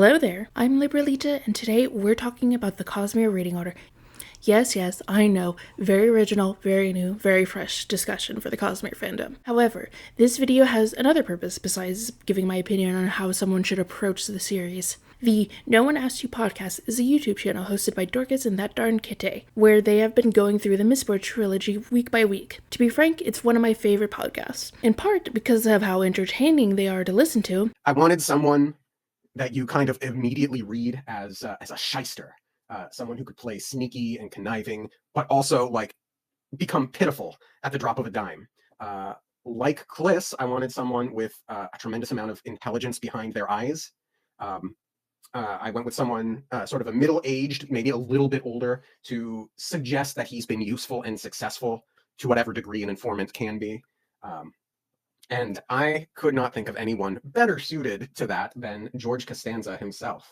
Hello there, I'm Liberalita, and today we're talking about the Cosmere reading order. Yes, I know, very original, very new, very fresh discussion for the Cosmere fandom. However, this video has another purpose besides giving my opinion on how someone should approach the series. The No One Asked You podcast is a YouTube channel hosted by Dorcas and That Darn Kitty, where they have been going through the Mistborn trilogy week by week. To be frank, it's one of my favorite podcasts, in part because of how entertaining they are to listen to. I wanted someone that you kind of immediately read as a shyster, someone who could play sneaky and conniving, but also become pitiful at the drop of a dime. Like Kliss, I wanted someone with a tremendous amount of intelligence behind their eyes. I went with someone sort of a middle-aged, maybe a little bit older, to suggest that he's been useful and successful to whatever degree an informant can be. And I could not think of anyone better suited to that than George Costanza himself.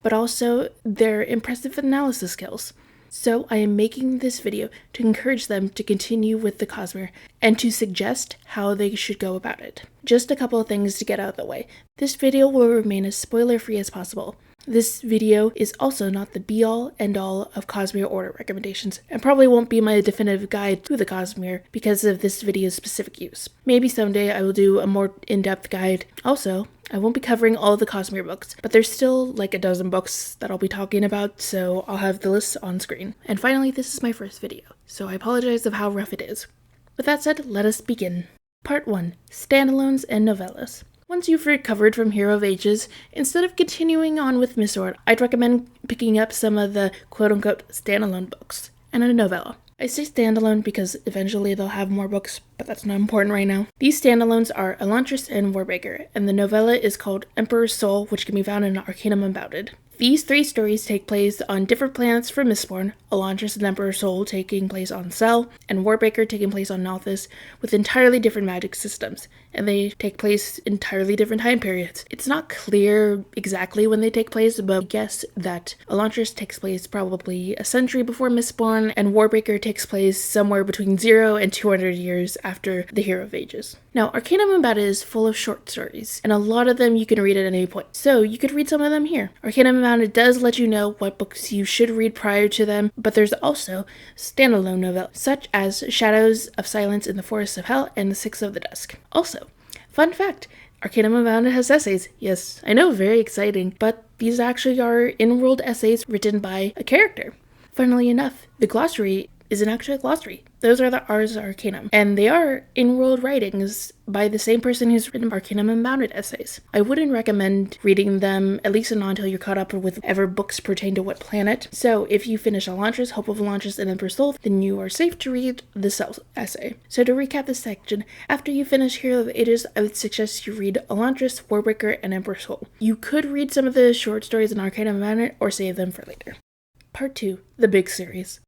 But also their impressive analysis skills. So I am making this video to encourage them to continue with the Cosmere and to suggest how they should go about it. Just a couple of things to get out of the way. This video will remain as spoiler-free as possible. This video is also not the be-all, end-all of Cosmere order recommendations, and probably won't be my definitive guide to the Cosmere because of this video's specific use. Maybe someday I will do a more in-depth guide. Also, I won't be covering all of the Cosmere books, but there's still like a dozen books that I'll be talking about, so I'll have the list on screen. And finally, this is my first video, so I apologize of how rough it is. With that said, let us begin. Part 1. Standalones and Novellas. Once you've recovered from Hero of Ages, instead of continuing on with Mistborn, I'd recommend picking up some of the quote-unquote standalone books, and a novella. I say standalone because eventually they'll have more books, but that's not important right now. These standalones are Elantris and Warbreaker, and the novella is called Emperor's Soul, which can be found in Arcanum Unbounded. These three stories take place on different planets from Mistborn, Elantris and Emperor's Soul taking place on Sel, and Warbreaker taking place on Nalthis, with entirely different magic systems, and they take place entirely different time periods. It's not clear exactly when they take place, but I guess that Elantris takes place probably a century before Mistborn, and Warbreaker takes place somewhere between 0 and 200 years after the Hero of Ages. Now, Arcanum Unbounded is full of short stories, and a lot of them you can read at any point, so you could read some of them here. Arcanum Unbounded does let you know what books you should read prior to them, but there's also standalone novellas, such as Shadows of Silence in the Forests of Hell and The Six of the Dusk. Also, fun fact, Arcanum Unbounded has essays. Yes, I know, very exciting, but these actually are in-world essays written by a character. Funnily enough, the glossary isn't actually a glossary. Those are the Ars Arcanum, and they are in-world writings by the same person who's written Arcanum Unbounded essays. I wouldn't recommend reading them, at least not until you're caught up with whatever books pertain to what planet. So if you finish Elantris, Hope of Elantris, and Emperor's Soul, then you are safe to read the Cell essay. So to recap this section, after you finish Hero of Ages, I would suggest you read Elantris, Warbreaker, and Emperor's Soul. You could read some of the short stories in Arcanum Unbounded or save them for later. Part 2. The Big Series.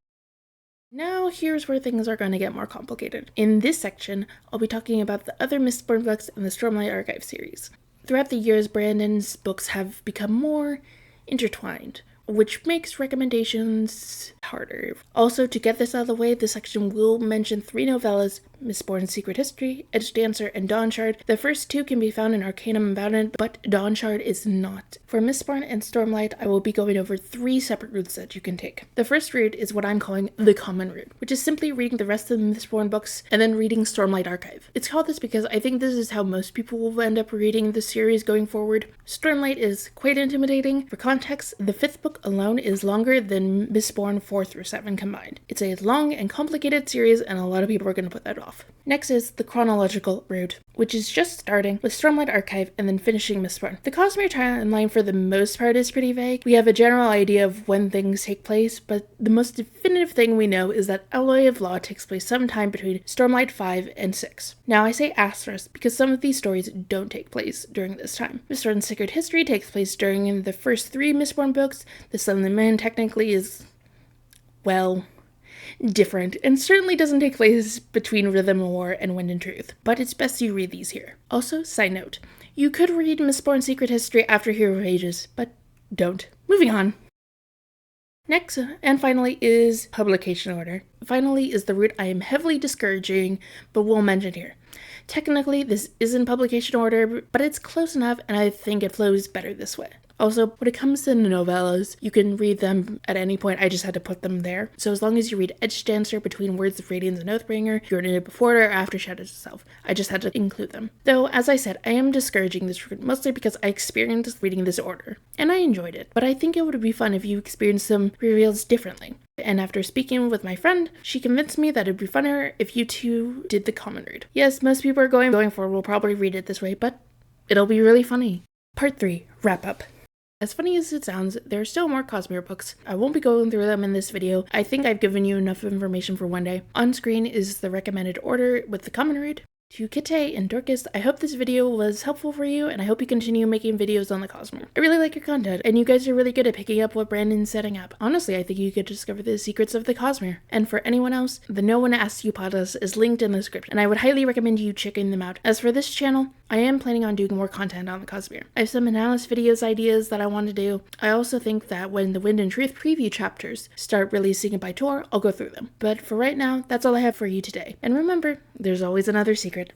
Now here's where things are going to get more complicated. In this section, I'll be talking about the other Mistborn books and the Stormlight Archive series. Throughout the years, Brandon's books have become more intertwined, which makes recommendations harder. Also, to get this out of the way, this section will mention 3 novellas, Mistborn's Secret History, Edge Dancer, and Dawnshard. The first 2 can be found in Arcanum Unbounded, but Dawnshard is not. For Mistborn and Stormlight, I will be going over 3 separate routes that you can take. The first route is what I'm calling the common route, which is simply reading the rest of the Mistborn books and then reading Stormlight Archive. It's called this because I think this is how most people will end up reading the series going forward. Stormlight is quite intimidating. For context, the 5th book alone is longer than Mistborn 4 through 7 combined. It's a long and complicated series, and a lot of people are going to put that off. Next is the chronological route, which is just starting with Stormlight Archive and then finishing Mistborn. The Cosmere timeline for the most part is pretty vague. We have a general idea of when things take place, but the most definitive thing we know is that Alloy of Law takes place sometime between Stormlight 5 and 6. Now I say asterisk because some of these stories don't take place during this time. Mistborn's Secret History takes place during the first 3 Mistborn books. The Sunlit Man technically is, well, different, and certainly doesn't take place between Rhythm of War and Wind and Truth, but it's best you read these here. Also, side note, you could read Mistborn's Secret History after Hero of Ages, but don't. Moving on. Next, and finally, is publication order. Finally is the route I am heavily discouraging, but will mention here. Technically, this isn't publication order, but it's close enough, and I think it flows better this way. Also, when it comes to novellas, you can read them at any point. I just had to put them there. So as long as you read Edge Dancer between Words of Radiance and Oathbringer, you're in it before or after Shadows itself. I just had to include them. Though, as I said, I am discouraging this read mostly because I experienced reading this order, and I enjoyed it. But I think it would be fun if you experienced some reveals differently. And after speaking with my friend, she convinced me that it'd be funner if you two did the common read. Yes, most people are going for will probably read it this way, but it'll be really funny. Part 3, Wrap Up. As funny as it sounds, there are still more Cosmere books. I won't be going through them in this video. I think I've given you enough information for one day. On screen is the recommended order with the common read. To Kite and Dorcas, I hope this video was helpful for you, and I hope you continue making videos on the Cosmere. I really like your content, and you guys are really good at picking up what Brandon's setting up. Honestly, I think you could discover the secrets of the Cosmere. And for anyone else, the No One Asks You podcast is linked in the description, and I would highly recommend you checking them out. As for this channel, I am planning on doing more content on the Cosmere. I have some analysis videos ideas that I want to do. I also think that when the Wind and Truth preview chapters start releasing by tour, I'll go through them. But for right now, that's all I have for you today. And remember, there's always another secret.